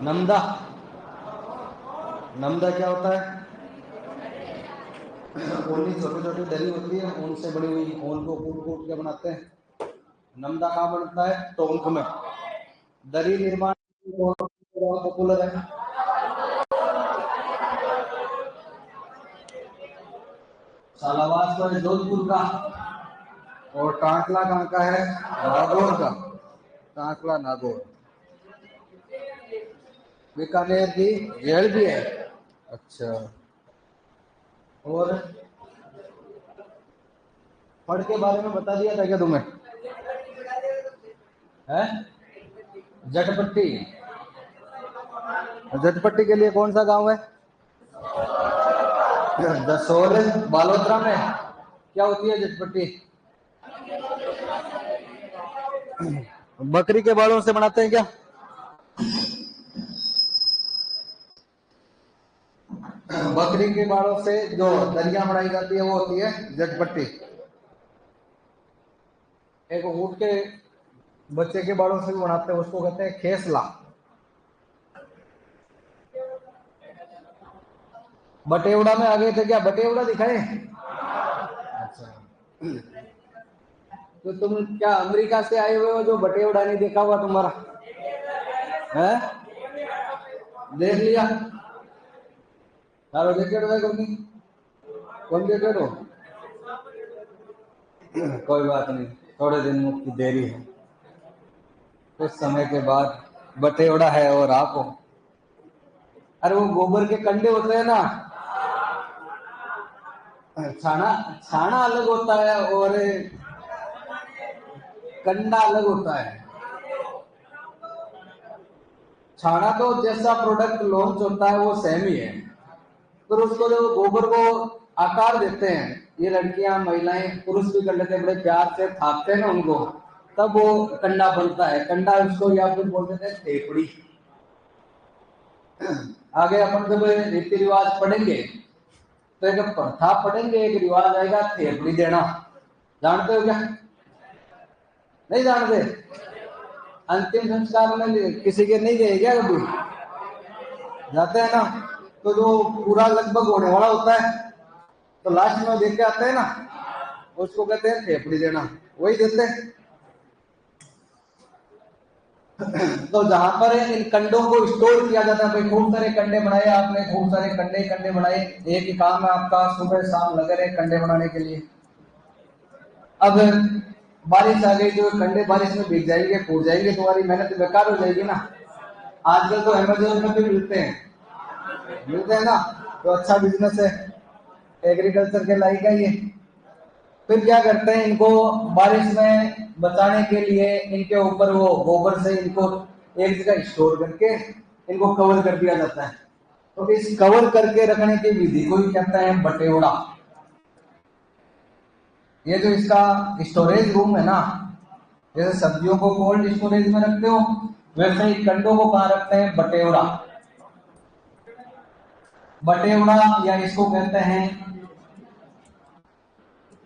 नमदा, नमदा क्या होता है? ऊन की छोटी छोटी दरी होती है, ऊन से बनी हुई, ऊन को कूट कूट के बनाते हैं। नमदा कहाँ बनता है? टोंक में। दरी निर्माण पॉपुलर है। सालावास तो है जोधपुर का, और टांकला कहाँ का है? नागौर का। टांकला नागौर। बीकानेर की जेल भी है। अच्छा। और फड़ के बारे में बता दिया था क्या तुम्हें? है जटपट्टी। जटपट्टी के लिए कौन सा गांव है? जसोल बालोतरा में। क्या होती है जटपट्टी? बकरी के बालों से बनाते हैं क्या? बकरी के बालों से जो दरिया बनाई जाती है वो होती है जटपट्टी। एक ऊँट के बच्चे के बालों से भी बनाते हैं, उसको कहते हैं खेसला। बटेवड़ा में आ गए थे क्या? बटेवड़ा दिखाए? अच्छा। तो तुम क्या अमेरिका से आए हुए हो जो बटेवड़ा नहीं देखा हुआ तुम्हारा? है? देख लिया? तारो जैकेट है कौन जैकेट हो? कोई बात नहीं, थोड़े दिन की देरी है, कुछ समय के बाद बटेवड़ा है और आप हो। अरे वो गोबर के कंडे होते हैं ना, छाना छाना अलग होता है और कंडा अलग होता है। छाना तो जैसा प्रोडक्ट लॉन्च होता है वो सेम ही है, फिर उसको जो गोबर को आकार देते हैं, ये लड़कियां महिलाएं पुरुष भी कर लेते हैं, बड़े प्यार से थापते हैं ना उनको, तब वो कंडा बनता है। कंडा उसको या फिर बोल देते हैं थेपड़ी। आगे अपन जब रीति रिवाज पढ़ेंगे तो एक प्रथा पढ़ेंगे, एक रिवाज आएगा थेपड़ी देना। जानते हो क्या? नहीं जानते? अंतिम संस्कार में किसी के नहीं गए क्या कभी? जाते हैं ना, तो जो पूरा लगभग होने वाला होता है तो लास्ट में देख के आते हैं ना, उसको कहते हैं थेपड़ी देना, वही देते हैं। तो जहां पर इन कंडों को स्टोर किया जाता है, भाई खूब सारे कंडे बनाए आपने, खूब सारे कंडे कंडे बनाए, एक ही काम है आपका, सुबह शाम लगे रहे कंडे बनाने के लिए। अब बारिश आ गई तो कंडे बारिश में भीग जाएंगे, फूट जाएंगे, तुम्हारी मेहनत बेकार हो जाएगी ना। आजकल तो अमेजोन में भी मिलते हैं ना, तो अच्छा बिजनेस है, एग्रीकल्चर के लायक है ये। फिर क्या करते हैं, इनको बारिश में बचाने के लिए इनके ऊपर वो गोबर से इनको एक जगह स्टोर करके इनको कवर कर दिया जाता है। तो इस कवर करके रखने की विधि को ही कहते हैं बटेवड़ा। ये जो इसका स्टोरेज रूम है ना, जैसे सब्जियों को कोल्ड स्टोरेज में रखते हो, वैसे ही कंडों को कहाँ रखते हैं? बटेवड़ा। बटेवड़ा या इसको कहते हैं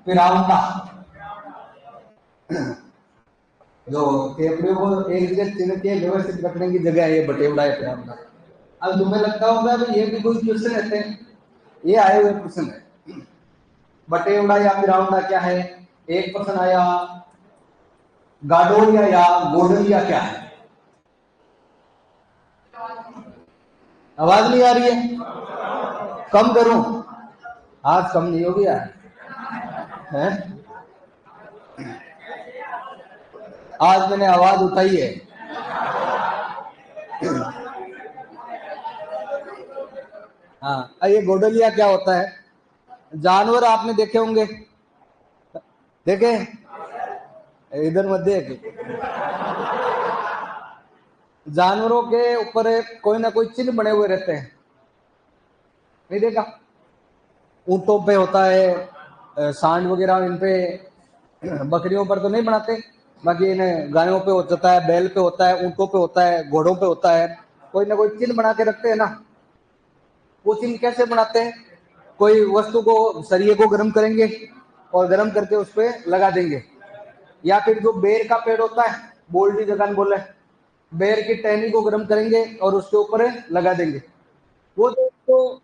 पिरावड़ा। जो टेपड़ियों को एक जगह चिन्ह के व्यवस्थित रखने की जगह है ये बटेवड़ा है, पिरावड़ा। अब तुम्हें लगता होगा ये भी कोई क्वेश्चन रहते हैं, ये आए हुए क्वेश्चन है। बटेवड़ा या पिरावड़ा क्या है? एक क्वेश्चन आया, गाडोलिया या गोडलिया क्या है? आवाज नहीं आ रही है? कम करूं? आज कम नहीं हो गया है? आज मैंने आवाज उठाई है। हाँ, ये गोडलिया क्या होता है? जानवर आपने देखे होंगे, देखे? इधर मत देख। जानवरों के ऊपर कोई ना कोई चिन्ह बने हुए रहते हैं, नहीं देखा? ऊंटों पे होता है, सांड वगैरह इन पे, बकरियों पर तो नहीं बनाते, बाकी इन गायों पे होता है, बैल पे होता है, ऊंटों पे होता है, घोड़ों पे होता है, कोई ना कोई चिन्ह बना के रखते हैं ना। वो चिन्ह कैसे बनाते हैं? कोई वस्तु को, सरिये को गर्म करेंगे और गर्म करके उस पर लगा देंगे, या फिर जो बेर का पेड़ होता है, बोल्डी जगह बोले, बेर की टहनी को गर्म करेंगे और उसके ऊपर लगा देंगे। वो तो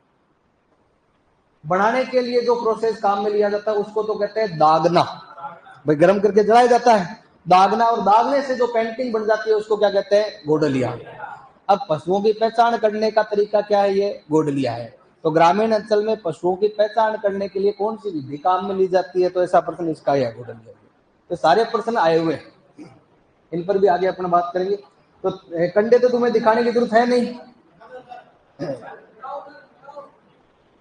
बनाने के लिए जो प्रोसेस काम में लिया जाता है उसको तो कहते हैं दागना। भाई गर्म करके जलाया जाता है, दागना, और दागने से जो पेंटिंग बन जाती है उसको क्या कहते हैं? गोडलिया। अब पशुओं की पहचान करने का तरीका क्या है? ये गोडलिया है। तो ग्रामीण अंचल में पशुओं की पहचान करने के लिए कौन सी विधि काम में ली जाती है? तो ऐसा प्रश्न इसका ही है, गोडलिया। तो सारे प्रश्न आए हुए हैं, इन पर भी आगे अपना बात करेंगे। तो कंडे तो तुम्हें दिखाने की जरूरत है नहीं,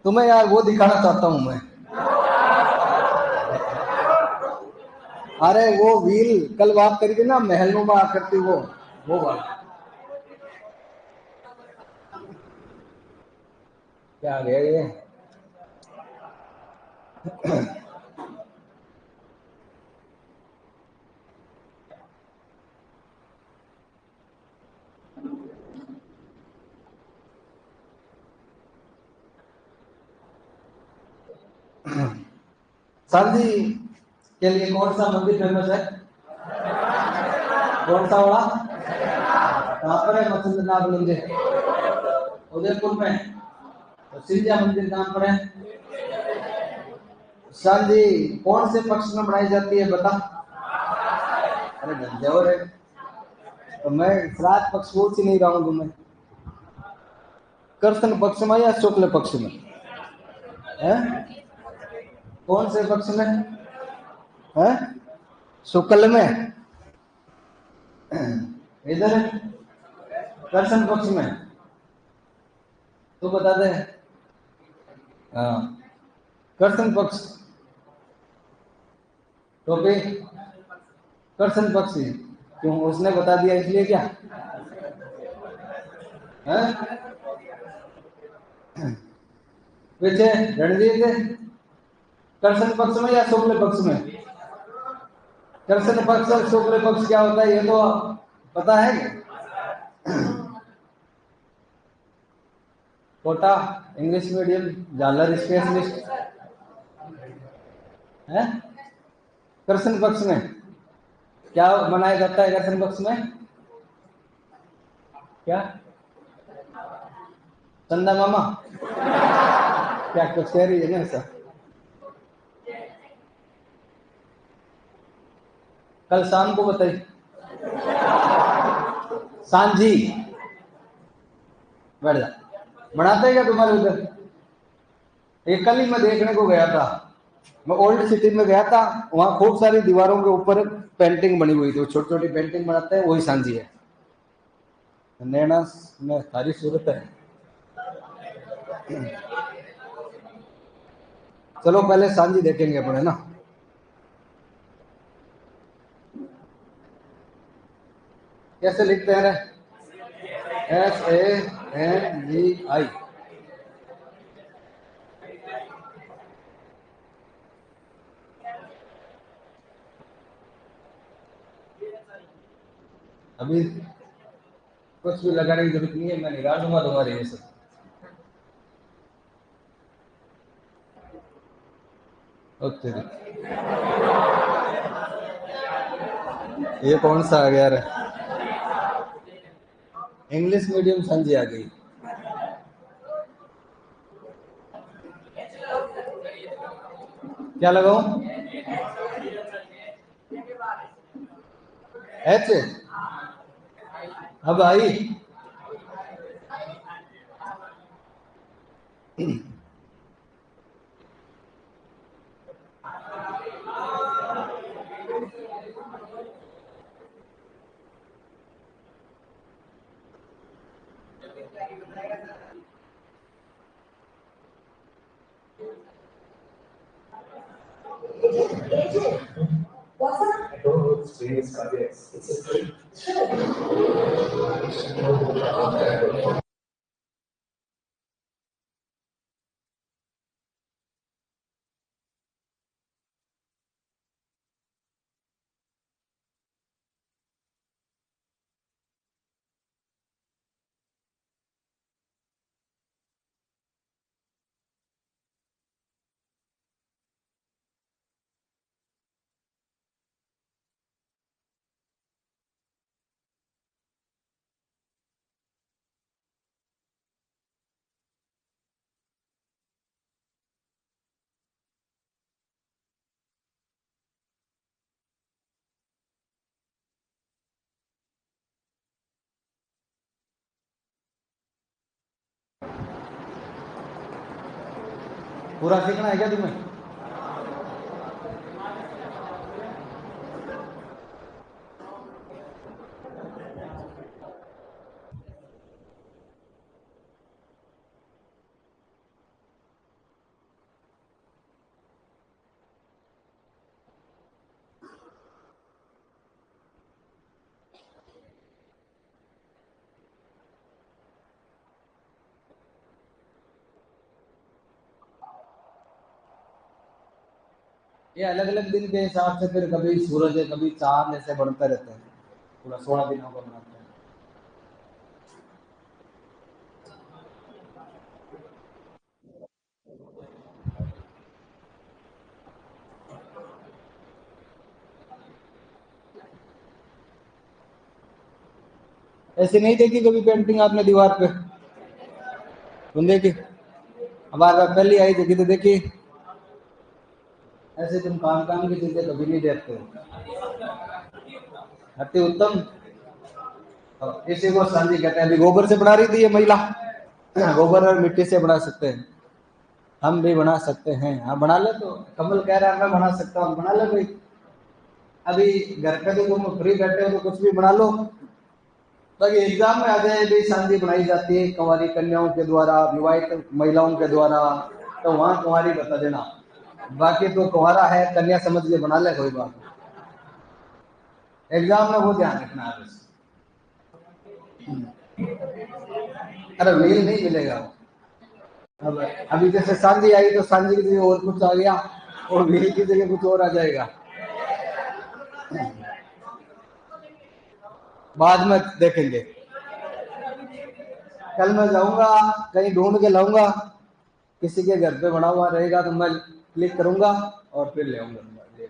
तुम्हें यार वो दिखाना चाहता हूं मैं। अरे वो व्हील कल बात करी थी ना, महलनुमा आकृति, वो बात। क्या आ गया ये? सांझी के लिए कौन सा मंदिर फेमस है? कौन सा वाला? कहाँ पर है मत्स्यनाथ मंदिर? उदयपुर में। तो सिंधिया मंदिर कहाँ पर है? सांझी कौन से पक्ष में बनाई जाती है बता? अरे गंजौर है। तो मैं श्राद्ध पक्ष बोल ही नहीं रहा हूँ तुम्हें। कृष्ण पक्ष में या शुक्ल पक्ष में है? कौन से पक्ष में है? शुक्ल में। इधर कृष्ण पक्ष में। तू बता दे। हाँ, कृष्ण पक्ष। तो फिर कृष्ण पक्ष ही क्यों? उसने बता दिया इसलिए क्या है? पीछे रणजीत, कृष्ण पक्ष में या शुक्ल पक्ष में? कृष्ण पक्ष और शुक्ल पक्ष क्या होता है ये तो पता है? कोटा, इंग्लिश मीडियम, झालर स्पेशलिस्ट है। कृष्ण पक्ष में क्या मनाया जाता है? कृष्ण पक्ष में क्या? चंदा मामा क्या कुछ कह रही है ना ऐसा? कल शाम को बताई। सांझी बैठ जा। बनाते हैं क्या तुम्हारे उधर? एक कल ही मैं देखने को गया था, मैं ओल्ड सिटी में गया था, वहां खूब सारी दीवारों के ऊपर पेंटिंग बनी हुई थी। छोटी छोटी पेंटिंग बनाते हैं, वही सांझी है। नैना में सारी सूरत है। चलो पहले सांझी देखेंगे अपने ना। कैसे लिखते हैं? SANGI। अभी कुछ भी लगाने की जरूरत नहीं है, मैं निकाल दूंगा तुम्हारे ये सब। ओके, ये कौन सा आ गया रे? इंग्लिश मीडियम सांझी आ गई। क्या लगाऊं? एच? अब आई? What's that? I don't know the Chinese cardiacs. It's a पूरा सीखना है क्या तुम्हें? ये अलग अलग दिन के हिसाब से फिर कभी सूरज है कभी चांद ऐसे बढ़ते रहते हैं, पूरा 16 दिनों का बनाते हैं। ऐसे नहीं देखी कभी पेंटिंग आपने दीवार पे? तुम देखी? हमारे पास पहली आई देखी तो देखी। ऐसे तुम काम काम की चीजें कभी नहीं देखते हो। अति उत्तम। इसी को सांझी कहते हैं। अभी गोबर से बना रही थी ये महिला। गोबर और मिट्टी से बना सकते हैं, हम भी बना सकते हैं। हाँ बना ले। तो कमल कह रहा है मैं बना सकता हूँ, बना ले भाई। अभी घर पे तो तुम फ्री बैठे हो तो कुछ भी बना लो, ताकि एग्जाम में आ जाए। भी शांति बनाई जाती है कुंवारी कन्याओं के द्वारा, विवाहित महिलाओं के द्वारा, तो वहां कुंवारी बता देना। बाकी तो कुंवारा है कन्या समझ के बना ले, कोई बात नहीं। एग्जाम में वो ध्यान रखना है बस। अरे रील नहीं मिलेगा। अब अभी जैसे सांझी आई तो सांझी की जगह और कुछ आ गया, और रील की जगह कुछ और आ जाएगा। बाद में देखेंगे। कल मैं जाऊंगा, कहीं ढूंढ के लाऊंगा, किसी के घर पे बना हुआ रहेगा तो मैं क्लिक करूंगा और फिर ले आऊंगा।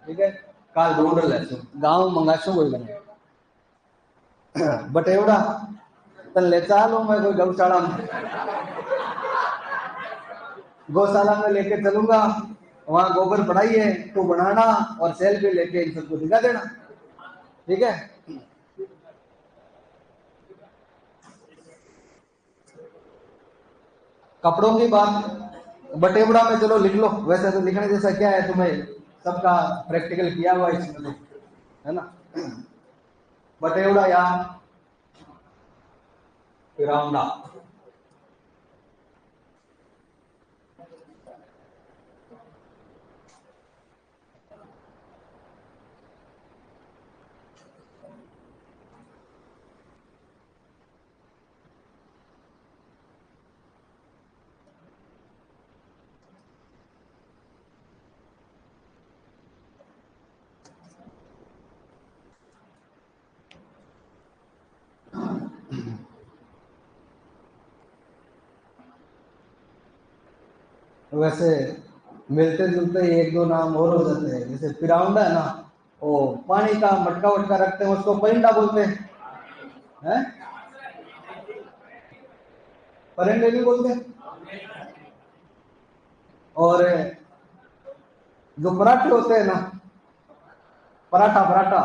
ठीक है, कल ढूंढ ले गाँव मंगाशू कोई बने बटेवड़ा तन ले चालो। मैं कोई गौशाला में, गौशाला में लेके चलूंगा। वहां गोबर पड़ाई है तो बनाना, और सेल्फी लेके इन सबको दिखा देना। ठीक है। कपड़ों की बात बटेवड़ा में चलो लिख लो। वैसे तो लिखने जैसा क्या है, तुम्हें सबका प्रैक्टिकल किया हुआ इसमें तो, है ना। बटेवड़ा या पिरावना। वैसे मिलते जुलते ही एक दो नाम और हो जाते हैं। जैसे पिराउंडा है ना, वो पानी का मटका वटका रखते हैं उसको परिंडा बोलते हैं। परिंडे नहीं बोलते। और जो पराठे होते हैं ना, पराठा पराठा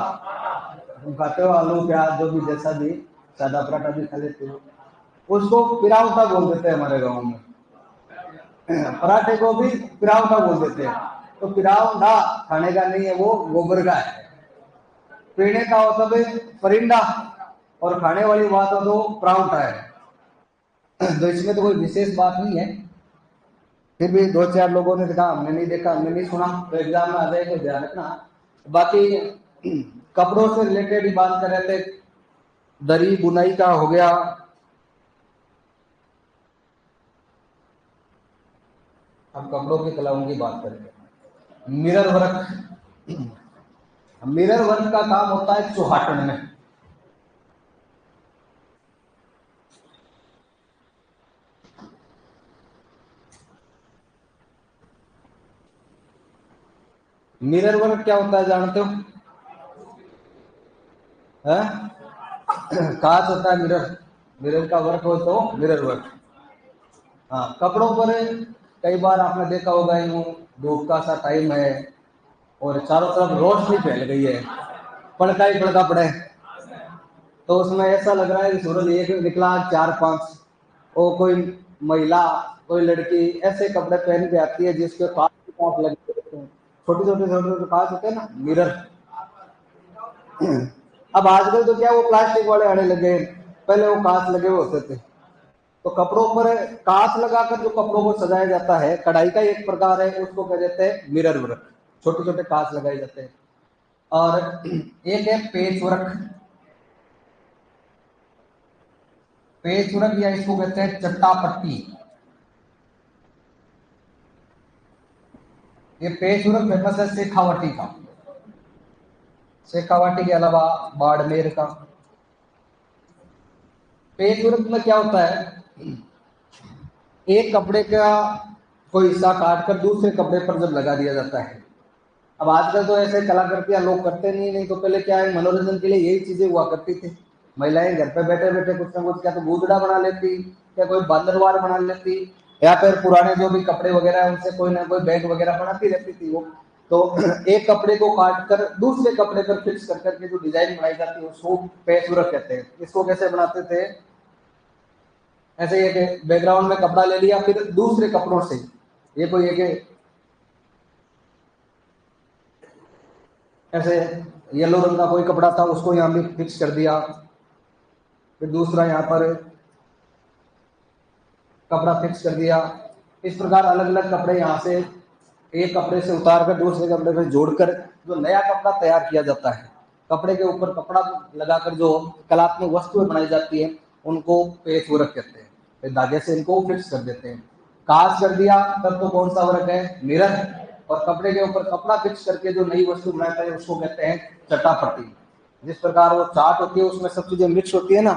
तुम खाते हो, आलू प्याज जो भी जैसा भी, सादा पराठा भी खा लेते हो, उसको पिरावटा बोल देते हैं हमारे गाँव में। पराठे को भी पिरावटा बोल देते हैं। तो पिरावटा खाने का नहीं है, वो गोबर का है। पीने का होता है परिंडा, और खाने वाली बात हो तो परावटा है। तो इसमें तो कोई विशेष बात नहीं है। फिर भी दो चार लोगों ने देखा, हमने नहीं देखा, हमने नहीं सुना, तो एग्जाम में आ जाए तो ध्यान रखना। बाकी कपड़ों से रिलेटेड ही बात कर रहे थे। दरी बुनाई का हो गया। अब कपड़ों की कलाओं की बात करेंगे। Mirror work. मिरर वर्क का काम होता है चौहाटन में। मिरर वर्क क्या होता है जानते हो? है कांच होता है मिरर। मिरर का वर्क हो तो मिरर वर्क। हाँ कपड़ों पर कई बार आपने देखा होगा, यूं धूप का सा टाइम है और चारों तरफ रोशनी फैल गई है, पड़का ही पड़का पड़े, तो उसमें ऐसा लग रहा है कि सूरज एक निकला, चार पांच, वो कोई महिला कोई लड़की ऐसे कपड़े पहन के आती है जिसके कांच लगे होते हैं, छोटे छोटे छोटे छोटे कांच होते हैं ना, मिरर। अब आजकल तो क्या वो प्लास्टिक वाले आने लगे, पहले वो कांच लगे हुए होते थे। तो कपड़ों पर कांच लगाकर जो कपड़ों को सजाया जाता है, कढ़ाई का एक प्रकार है, उसको कह देते हैं मिरर वर्क। छोटे छोटे कांच लगाए जाते हैं। और एक है पेच वर्क। पेच वर्क या इसको कहते हैं चट्टा पट्टी। ये पेच वर्क फेमस है शेखावटी का, शेखावाटी के अलावा बाड़मेर का। पेच वर्क में क्या होता है, एक कपड़े का कोई हिस्सा काट कर दूसरे कपड़े पर जब लगा दिया जाता है। अब आजकल तो ऐसे कलाकृतियां लोग करते नहीं तो पहले क्या है, मनोरंजन के लिए यही चीजें हुआ करती थी। महिलाएं घर पे बैठे बैठे कुछ ना कुछ, क्या तो गूदड़ा बना लेती, क्या कोई बांदरवार बना लेती, या फिर पुराने जो भी कपड़े वगैरह है उनसे कोई ना कोई बैग वगैरह बनाती रहती थी वो। तो एक कपड़े को काट कर दूसरे कपड़े पर फिक्स कर करके जो डिजाइन बनाई जाती है उसको पैचवर्क कहते हैं। इसको कैसे बनाते थे, ऐसे एक बैकग्राउंड में कपड़ा ले लिया, फिर दूसरे कपड़ों से ये कोई एक ऐसे येलो रंग का कोई कपड़ा था उसको यहाँ भी फिक्स कर दिया, फिर दूसरा यहाँ पर कपड़ा फिक्स कर दिया। इस प्रकार अलग अलग कपड़े यहाँ से एक कपड़े से उतार कर दूसरे कपड़े पर जोड़कर जो नया कपड़ा तैयार किया जाता है, कपड़े के ऊपर कपड़ा लगाकर जो कलात्मक वस्तुएं बनाई जाती है उनको पेच वर्क कहते हैं। फिर धागे से इनको फिक्स कर देते हैं। काज कर दिया तब तो कौन सा वर्क है, मिरर। और कपड़े के ऊपर कपड़ा फिक्स करके जो नई वस्तु बनाता है उसको कहते हैं चटापट्टी। जिस प्रकार वो चाट होती है उसमें सब चीजें मिक्स होती है ना,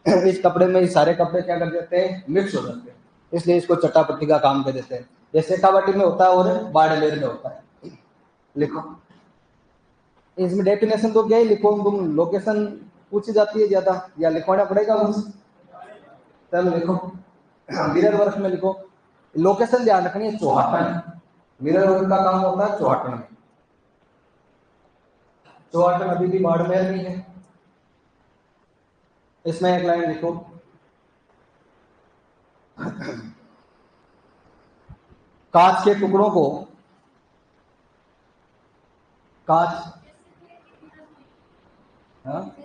इस कपड़े में सारे कपड़े क्या कर देते हैं, मिक्स हो जाते हैं, इसलिए इसको चटापट्टी का काम कर देते हैं। ये शेखावाटी में होता है और बाड़मेर में होता है। लिखो इसमें डेफिनेशन तो क्या ही लिखो, तुम लोकेशन पूछी जाती है ज्यादा या लिखवाना पड़ेगा मुझे। चलो लिखो, मिरर वर्क में लिखो, लोकेशन ध्यान रखनी है, चौहाटन। मिरर वर्क का काम होता है चौहाटन में। चौहाटन अभी भी बाड़मेर में है। इसमें एक लाइन लिखो, कांच के टुकड़ों को, कांच, हाँ?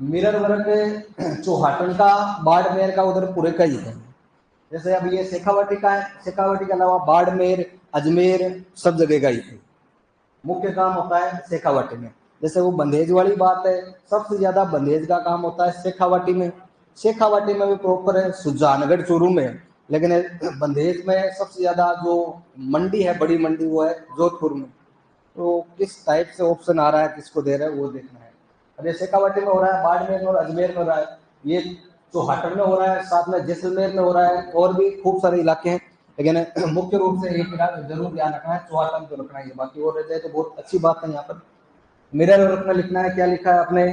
मिरर वर्क चौहाटन का, बाड़मेर का उधर पूरे का ही है। जैसे अब ये शेखावाटी का है, शेखावाटी के अलावा बाड़मेर, अजमेर सब जगह का ही है। मुख्य काम होता है शेखावाटी में। जैसे वो बंदेज वाली बात है, सबसे ज्यादा बंदेज का काम होता है शेखावाटी में। शेखावाटी में भी प्रॉपर है, सुजानगढ़ चूरू में, लेकिन बंदेज में सबसे ज्यादा जो मंडी है, बड़ी मंडी, वो है जोधपुर में। तो किस टाइप से ऑप्शन आ रहा है, किसको दे रहा है वो देखना है। अब ये शेखावाटी में हो रहा है, बाड़मेर में और अजमेर में हो रहा है, ये चौहाटन में हो रहा है, साथ में जैसलमेर में हो रहा है, और भी खूब सारे इलाके हैं। लेकिन मुख्य रूप से एक इलाका जरूर ध्यान रखना है, चौहाटन तो रखना है, बाकी और रह जाए तो बहुत अच्छी बात है। यहाँ पर मिरर वर्क में लिखना है, क्या लिखा है आपने,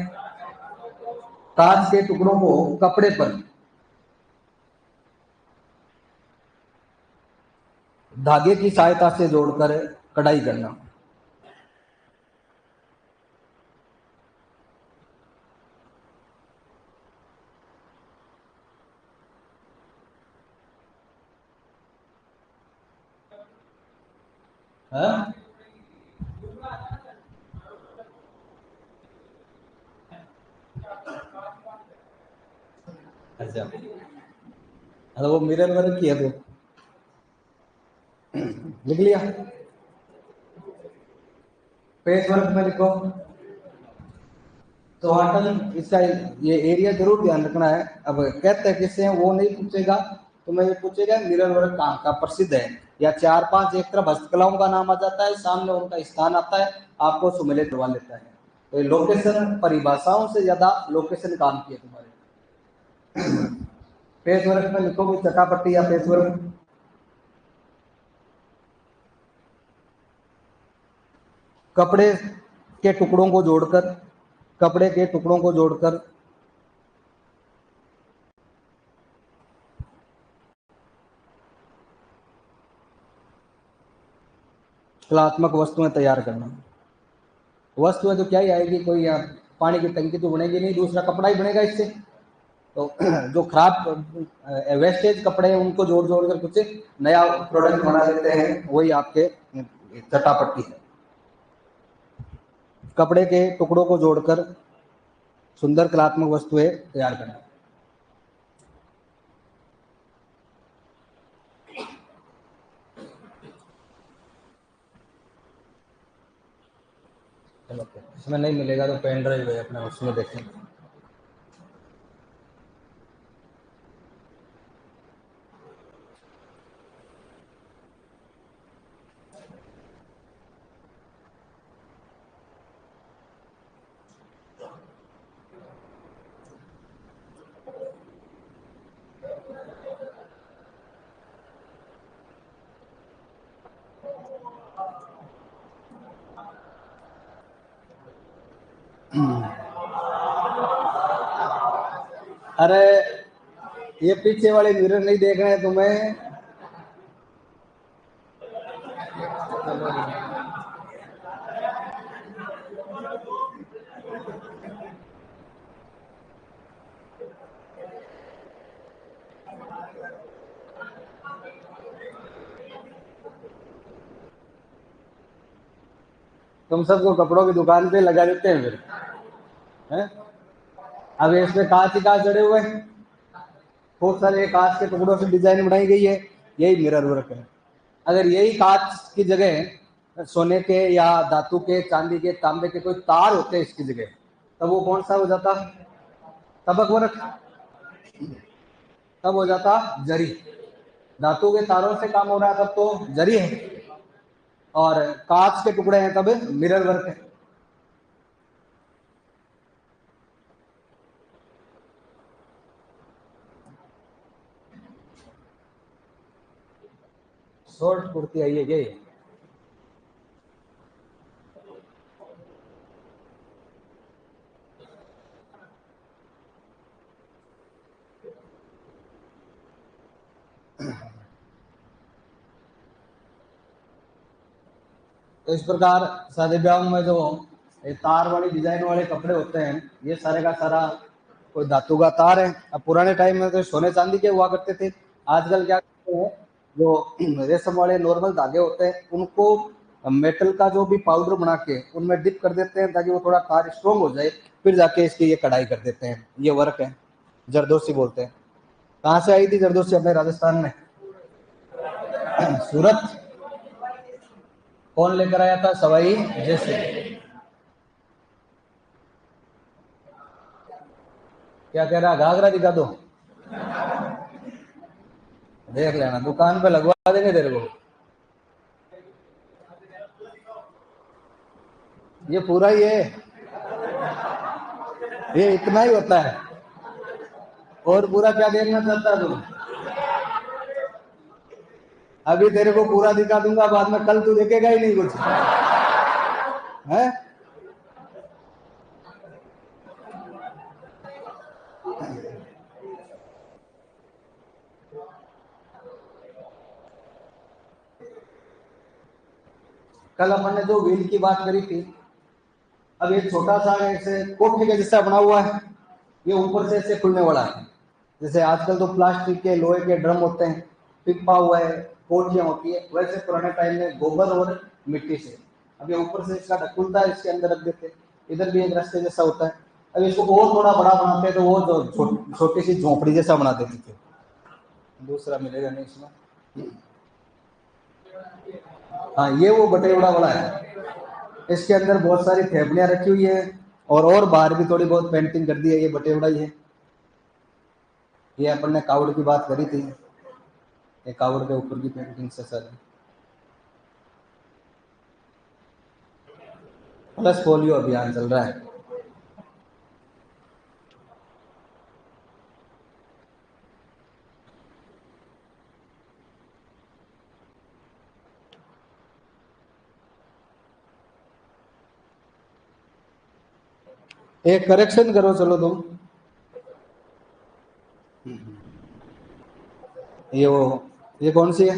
कांच के टुकड़ों को कपड़े पर धागे की सहायता से जोड़कर कढ़ाई करना। हाँ? अच्छा, अरे वो मिरर वर्क किया तो लिख लिया। पेज वर्क में लिखो चौहाटन, इसका ये एरिया जरूर ध्यान रखना है। अब कहते हैं किससे वो नहीं पूछेगा, तो मैं ये पूछेगा मिरर वर्क कहाँ का प्रसिद्ध है, या चार पांच एक तरफ हस्तकलाओं का नाम आ जाता है, सामने उनका स्थान आता है, आपको सुमिलित करवा लेता है। तो लोकेशन परिभाषाओं से ज्यादा लोकेशन काम किए तुम्हारे। पेज वर्क में लिखोगे चटापट्टी या पेज वर्क। कपड़े के टुकड़ों को जोड़कर, कपड़े के टुकड़ों को जोड़कर कलात्मक वस्तुएं तैयार करना। वस्तुएं तो क्या ही आएगी, कोई यहाँ पानी की टंकी तो बनेगी नहीं, दूसरा कपड़ा ही बनेगा इससे। तो जो खराब वेस्टेज कपड़े हैं उनको जोड़ जोड़ कर कुछ नया प्रोडक्ट बना देते हैं, वही आपके चटापट्टी है। कपड़े के टुकड़ों को जोड़कर सुंदर कलात्मक वस्तुएं तैयार करना। चलो इसमें नहीं मिलेगा तो पेन ड्राइव है अपने, उसमें देखें। अरे ये पीछे वाले मिरर नहीं देख रहे हैं तुम्हें? तुम सबको कपड़ों की दुकान पे लगा देते हैं फिर हैं? अब इसमें कांच ही कांच जड़े हुए हैं, बहुत सारे कांच के टुकड़ों से डिजाइन बनाई गई है, यही मिरर वर्क है। अगर यही कांच की जगह सोने के या धातु के, चांदी के, तांबे के कोई तार होते इसकी जगह, तब वो कौन सा हो जाता? तबक वर्क। तब हो जाता जरी। धातु के तारों से काम हो रहा है तब तो जरी है, और कांच के टुकड़े हैं तब मिरर वर्क है। शॉर्ट कुर्ती आई है ये। तो इस प्रकार शादी ब्याह में जो तार वाली डिजाइन वाले कपड़े होते हैं, ये सारे का सारा कोई धातु का तार है। अब पुराने टाइम में तो सोने चांदी के हुआ करते थे। आजकल क्या करते हैं, जो रेशम वाले नॉर्मल धागे होते हैं उनको मेटल का जो भी पाउडर बना के उनमें डिप कर देते हैं ताकि वो थोड़ा तार स्ट्रोंग हो जाए, फिर जाके इसकी ये कढ़ाई कर देते हैं। ये वर्क है, जरदोसी बोलते हैं। कहाँ से आई थी जरदोसी? अपने राजस्थान में, सूरत। कौन लेकर आया था? सवाई जैसे। क्या कह रहा? घाघरा दिखा दो, देख लेना, दुकान पे लगवा देंगे तेरे को। ये पूरा ही है, ये इतना ही होता है। और पूरा क्या देखना चाहता है तू? अभी तेरे को पूरा दिखा दूंगा, बाद में कल तू देखेगा ही नहीं कुछ है। कल अपन ने जो व्हील की बात करी थी, अब ये छोटा सा ऐसे कोठे के जैसा बना हुआ है, ये ऊपर से ऐसे खुलने वाला है। जैसे आजकल तो प्लास्टिक के, लोहे के ड्रम होते हैं, पिपा हुआ है, कोठियां होती है, वैसे पुराने टाइम में गोबर और मिट्टी से। अब ये ऊपर से इसका ढक्कुलता है, इसके अंदर रख देते। इधर भी एक रास्ते जैसा होता है। अब इसको और थोड़ा बड़ा बनाते हैं तो वो जो छोटी सी झोपड़ी जैसा बना देते थे। दूसरा मिलेगा नहीं इसमें। हाँ, ये वो बटेवड़ा वाला है। इसके अंदर बहुत सारी थैपड़ियां रखी हुई है, और बाहर भी थोड़ी बहुत पेंटिंग कर दी है। ये बटेवड़ा ही है। ये अपन ने कावड़ की बात करी थी, ये कावड़ के ऊपर की पेंटिंग से सर। प्लस पोलियो अभियान चल रहा है। एक करेक्शन करो चलो तुम। ये कौन सी है?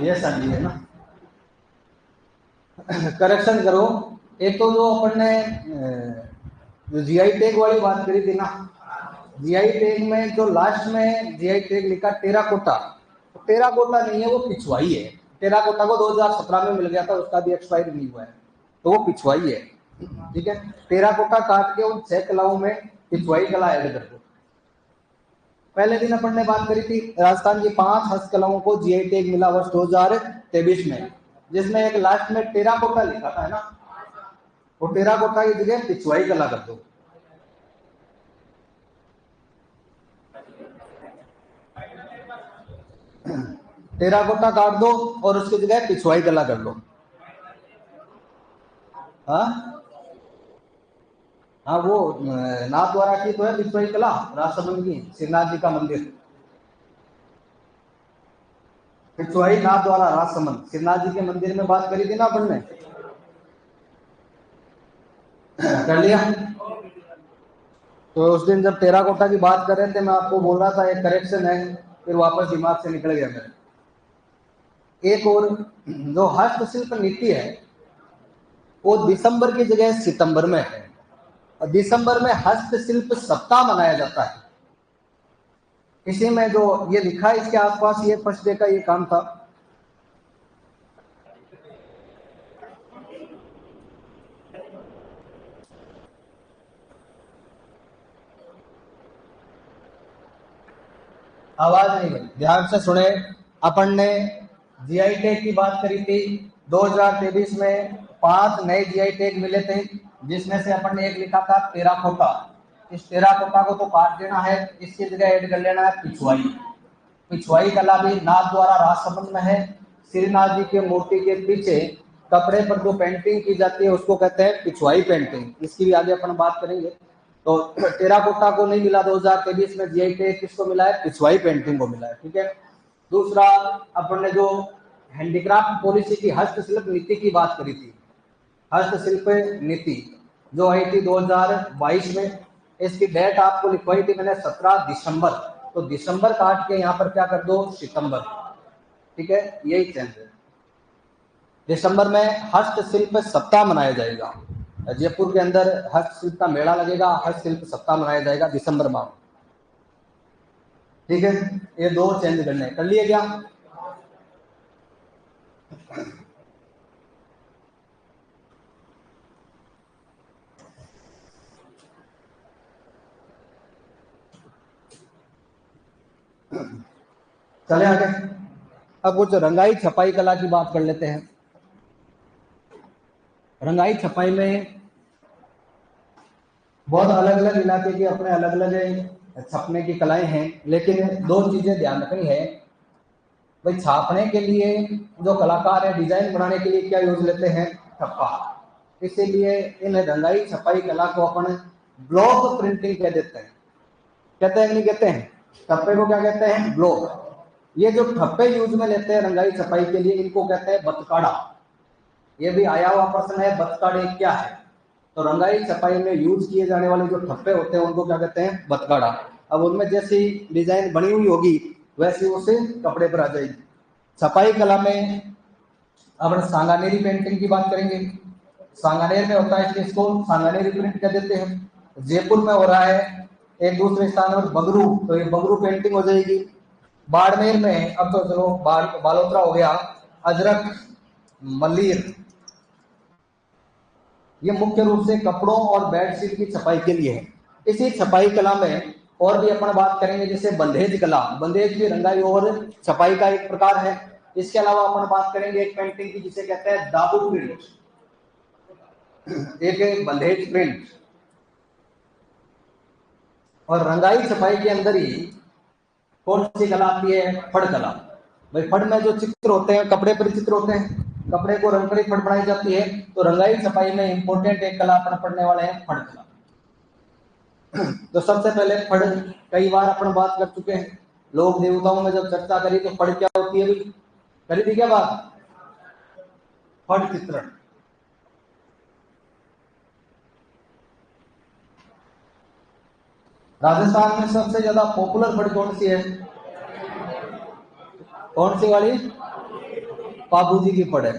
ये संधि है ना। करेक्शन करो। एक तो जो अपन ने जो जीआई टैग वाली बात करी थी ना, जीआई टैग में जो लास्ट में जीआई टैग लिखा टेराकोटा, तो टेराकोटा नहीं है, वो पिछवाई है। टेराकोटा को 2017 में मिल गया था, उसका भी एक्सपायर नहीं हुआ है, तो वो पिछवाई है। ठीक है, टेराकोटा काट के उन 6 कलाओं में पिछवाई कला ऐड कर दो। पहले दिन अपन ने बात करी थी राजस्थान की 5 हस्तकलाओं को जीआई टैग मिला वर्ष 2023 में, जिसमें एक लास्ट में टेराकोटा लिखा था, है ना, वो टेराकोटा की जगह पिछवाई कला कर दो। टेराकोटा काट दो और उसकी जगह पिछवाई कला कर लो। हाँ वो नाथ द्वारा की तो है पिछवाई कला, राजसमंद की श्रीनाथ जी का मंदिर, पिछवाई नाथ द्वारा राजसमंद श्रीनाथ जी के मंदिर में बात करी थी ना अपन ने, कर लिया। तो उस दिन जब टेराकोटा की बात कर रहे थे, मैं आपको बोल रहा था एक करेक्शन है, फिर वापस दिमाग से निकल गया मेरे। एक और जो हस्तशिल्प नीति है वो दिसंबर की जगह सितंबर में है, और दिसंबर में हस्तशिल्प सप्ताह मनाया जाता है। इसी में जो ये लिखा है इसके आसपास ये फर्स्ट डे का ये काम था। आवाज नहीं गई, ध्यान से सुने। अपन ने जीआई टैग की बात करी थी, 2023 में 5 नए जीआई टैग मिले थे, जिसमें से अपन ने एक लिखा था टेराकोटा। इस टेराकोटा को तो काट देना है, इसकी जगह ऐड कर लेना है पिछवाई। पिछवाई कला भी नाथ द्वारा राजसमंद में है। श्रीनाथ जी के मूर्ति के पीछे कपड़े पर जो पेंटिंग की जाती है उसको कहते हैं पिछवाई पेंटिंग, इसकी भी आगे अपन बात करेंगे। तो टेराकोटा को नहीं मिला 2023 में जीआई टैग, किसको मिला है, पिछवाई पेंटिंग को मिला है। ठीक है, दूसरा अपन ने जो हैंडीक्राफ्ट पॉलिसी की हस्तशिल्प नीति की बात करी थी, हस्तशिल्प नीति जो आई थी 2022 में, इसकी डेट आपको लिखवाई थी मैंने 17 दिसंबर, तो दिसंबर काट के यहाँ पर क्या कर दो, सितंबर। ठीक है, यही चेंज है। दिसंबर में हस्तशिल्प सप्ताह मनाया जाएगा, जयपुर के अंदर हस्तशिल्प का मेला लगेगा, हस्तशिल्प सप्ताह मनाया जाएगा दिसंबर माह। ठीक है, ये 2 चेंज करने कर लिए क्या। चले आगे, अब कुछ रंगाई छपाई कला की बात कर लेते हैं। रंगाई छपाई में बहुत अलग अलग इलाके के अपने अलग अलग छपने की कलाएं हैं, लेकिन 2 चीजें ध्यान रखनी है। भाई छापने के लिए जो कलाकार है, डिजाइन बनाने के लिए क्या यूज लेते हैं, ठप्पा। इसीलिए इन रंगाई छपाई कला को अपन ब्लॉक प्रिंटिंग कह देते हैं। कहते हैं नहीं कहते हैं, ठप्पे को क्या कहते हैं, ब्लॉक। ये जो ठप्पे यूज में लेते हैं रंगाई छपाई के लिए, इनको कहते हैं बतकाड़ा। ये भी आया हुआ प्रश्न है, बतकाड़े क्या है। तो रंगाई छपाई में यूज किए जाने वाले जो ठप्पे होते हैं उनको क्या कहते हैं, बतकाड़ा। अब उनमें जैसी डिजाइन बनी हुई होगी वैसी उसे कपड़े पर आ जाएगी। छपाई कला में अपन सांगानेरी पेंटिंग की बात करेंगे। सांगानेर में होता है इसलिए इसको सांगानेरी प्रिंट कह देते हैं। जयपुर में हो रहा है, एक दूसरे स्थान पर बगरू, तो ये बगरू पेंटिंग हो जाएगी। बाड़मेर में, अब तो चलो बालोतरा हो गया, अजरक, मल्लीर, ये मुख्य रूप से कपड़ों और बेडशीट की छपाई के लिए है। इसी छपाई कला में और भी अपन बात करेंगे, जैसे बंधेज कला। बंधेज भी रंगाई और छपाई का एक प्रकार है। इसके अलावा अपन बात करेंगे एक पेंटिंग की जिसे कहते हैं दाबू प्रिंट, एक बंधेज प्रिंट। और रंगाई छपाई के अंदर ही कौन सी कला आती है, फड़ कला। भाई फड़ में जो चित्र होते हैं, कपड़े पर चित्र होते हैं, कपड़े को रंग कर फड़ बनाई जाती है। तो रंगाई छपाई में इंपोर्टेंट एक कला अपन पढ़ने वाले हैं, फड़ कला। तो सबसे पहले फड़, कई बार अपन बात कर चुके हैं, लोक देवताओं में जब चर्चा करी तो फड़ क्या होती है, भाई करी थी क्या बात, फड़ चित्रण। राजस्थान में सबसे ज्यादा पॉपुलर फड़ कौन सी है, कौन सी वाली, बाबू जी की फड़ है।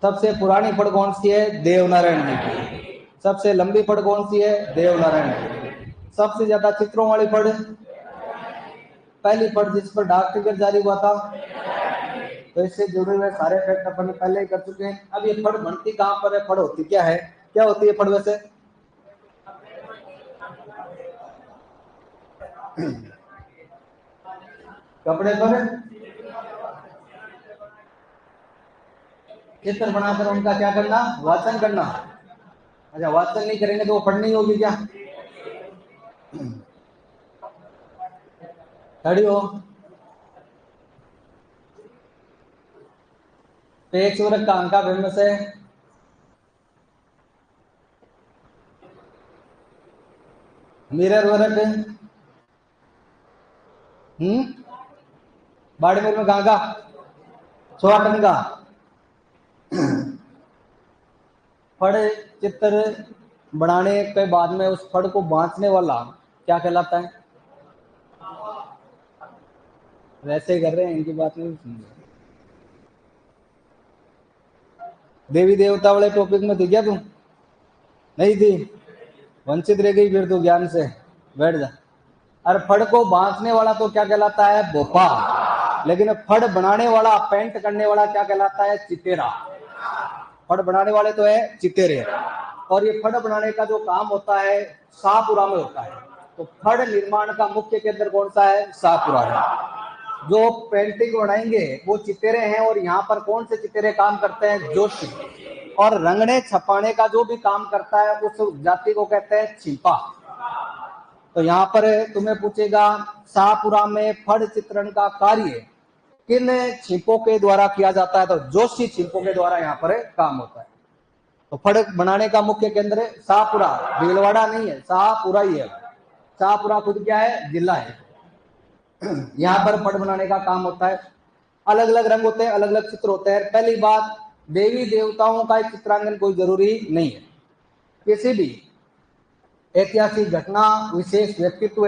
सबसे पुरानी फड़ कौन सी है, देवनारायण जी की। सबसे लंबी फड़ कौन सी है? देवनारायण। सबसे ज्यादा चित्रों वाली फड़? पहली फड़ जिस पर डाक टिकट जारी हुआ था। तो इससे जुड़े हुए सारे फैक्ट अपन पहले ही कर चुके हैं। अब ये फड़ बनती कहां पर है? फड़ होती क्या है? क्या होती है फड़ वैसे? कपड़े पर चित्र बनाकर उनका क्या करना? वाचन करना। अच्छा, वाचन नहीं करेंगे तो वो फड़ नहीं होगी क्या? खड़ी हो। पेच वर्क कहां का फेमस है? Mirror work? बाड़मेर में कहां का? सोहाटन का। फड़ चित्र बनाने के बाद में उस फड़ को बांचने वाला क्या कहलाता है? वैसे ही कर रहे हैं, इनकी बात नहीं सुन रहे। देवी देवता वाले टॉपिक में थी क्या तुम? नहीं थी? वंचित रह गई फिर तो ज्ञान से। बैठ जा। और फड़ को बांचने वाला तो क्या कहलाता है? बोपा। लेकिन फड़ बनाने वाला, पेंट करने वाला क्या कहलाता है? चितेरा। फड़ बनाने वाले तो है चितेरे। और ये फड़ बनाने का जो काम होता है शाहपुरा में होता है। तो फड़ निर्माण का मुख्य केंद्र कौन सा है? शाहपुरा है। जो पेंटिंग बनाएंगे वो चितेरे हैं। और यहाँ पर कौन से चितेरे काम करते हैं? जोशी। और रंगने छपाने का जो भी काम करता है उस जाति को कहते हैं छिपा। तो यहाँ पर तुम्हें पूछेगा शाहपुरा में फड़ चित्रण का कार्य किन छिपों के द्वारा किया जाता है? तो जोशी छिपों के द्वारा यहाँ पर काम होता है। तो फड़ बनाने का मुख्य केंद्र शाहपुरा, भीलवाड़ा नहीं है, शाहपुरा ही है। शाहपुरा खुद क्या है? जिला है। यहाँ पर फड़ बनाने का काम होता है। अलग अलग रंग होते हैं, अलग अलग चित्र होते हैं। पहली बात, देवी देवताओं का चित्रांकन कोई जरूरी नहीं है। किसी भी ऐतिहासिक घटना, विशेष व्यक्तित्व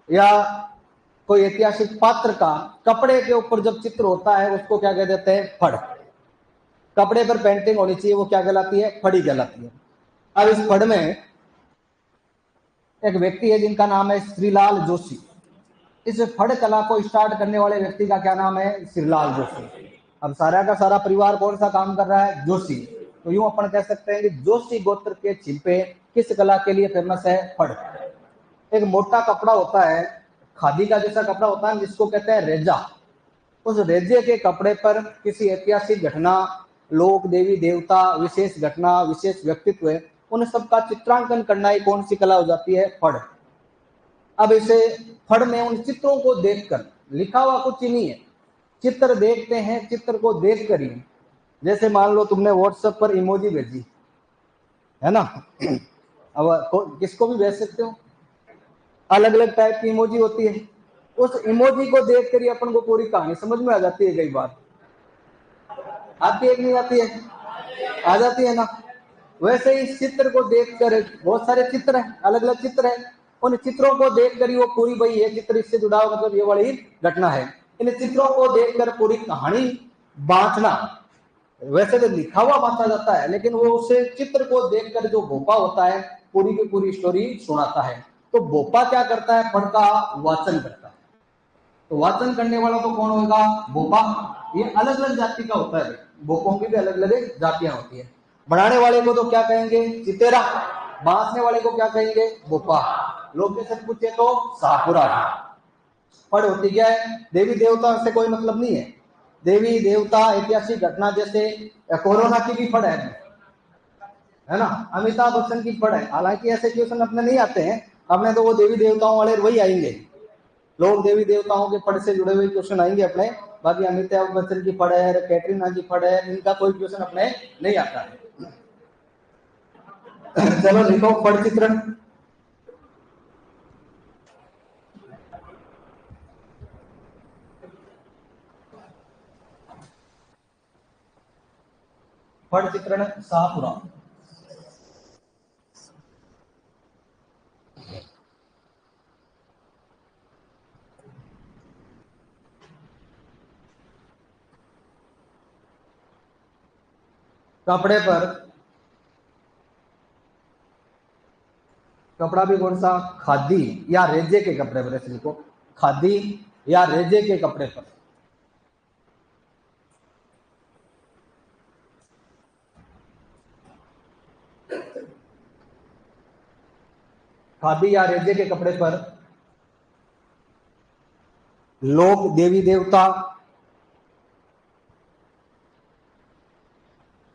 या कोई ऐतिहासिक पात्र का कपड़े के ऊपर जब चित्र होता है उसको क्या कह देते हैं? फड़। कपड़े पर पेंटिंग होनी चाहिए, वो क्या कहलाती है? फड़ी कहलाती है। अब इस फड़ में एक व्यक्ति है जिनका नाम है श्रीलाल जोशी। इस फड़ कला को स्टार्ट करने वाले व्यक्ति का क्या नाम है? श्रीलाल जोशी। अब सारा का सारा परिवार कौन सा काम कर रहा है? जोशी। तो यूं अपन कह सकते हैं कि जोशी गोत्र के छिपे किस कला के लिए फेमस है? फड़। एक मोटा कपड़ा होता है, खादी का जैसा कपड़ा होता है जिसको कहते हैं रेजा। उस रेजे के कपड़े पर किसी ऐतिहासिक घटना, लोक, देवी देवता, विशेष घटना, विशेष व्यक्तित्व, उन सब का चित्रांकन करना ही कौन सी कला हो जाती है? फड़। अब इसे फड़ में उन चित्रों को देखकर, लिखा हुआ कुछ ही नहीं है, चित्र देखते हैं, चित्र को देख कर ही। जैसे मान लो तुमने व्हाट्सएप पर इमोजी भेजी है ना, अब किसको भी भेज सकते हो, अलग अलग टाइप की इमोजी होती है। उस इमोजी को देख कर ही अपन को पूरी कहानी समझ में आ जाती है। कई बार आती है कि नहीं आती है? आ जाती है ना। वैसे ही चित्र को देखकर, बहुत सारे चित्र हैं, अलग अलग चित्र हैं, उन चित्रों को देखकर ही वो पूरी, भाई ये चित्र इससे जुड़ा हुआ, मतलब ये वाली घटना है, इन चित्रों को देखकर पूरी कहानी बांटना। वैसे तो लिखा हुआ बांटा जाता है, लेकिन वो उसे चित्र को देखकर जो भोपा होता है पूरी की पूरी स्टोरी सुनाता है। तो भोपा क्या करता है? फड़ का वाचन करता है। तो वाचन करने वाला तो कौन होगा? भोपा। ये अलग अलग जाति का होता है, भोपों की भी अलग अलग जातियां होती है। बनाने वाले को तो क्या कहेंगे? चितेरा। बांसने वाले को क्या कहेंगे? भोपा। लोकेशन पूछे तो शाहपुरा। फड़ होती क्या है? देवी देवता से कोई मतलब नहीं है। देवी देवता, ऐतिहासिक घटना, जैसे कोरोना की भी फड़ है ना, अमिताभ बच्चन की फड़ है। हालांकि ऐसे क्वेश्चन अपने नहीं आते हैं, अपने तो वो देवी देवताओं वाले वही आएंगे, लोग देवी देवताओं के फड़ से जुड़े हुए क्वेश्चन आएंगे अपने। बाकी अमिताभ बच्चन की फड़ है, कैटरीना की फड़ है, इनका कोई क्वेश्चन अपने नहीं आता है। चलो लिखो फड़ चित्रण। फड़ चित्रण शाहपुरा। कपड़े पर कपड़ा भी कौन सा? खादी या रेजे के कपड़े पर, ऐसे लिखो, खादी या रेजे के कपड़े पर। खादी या रेजे के कपड़े पर लोग देवी देवता,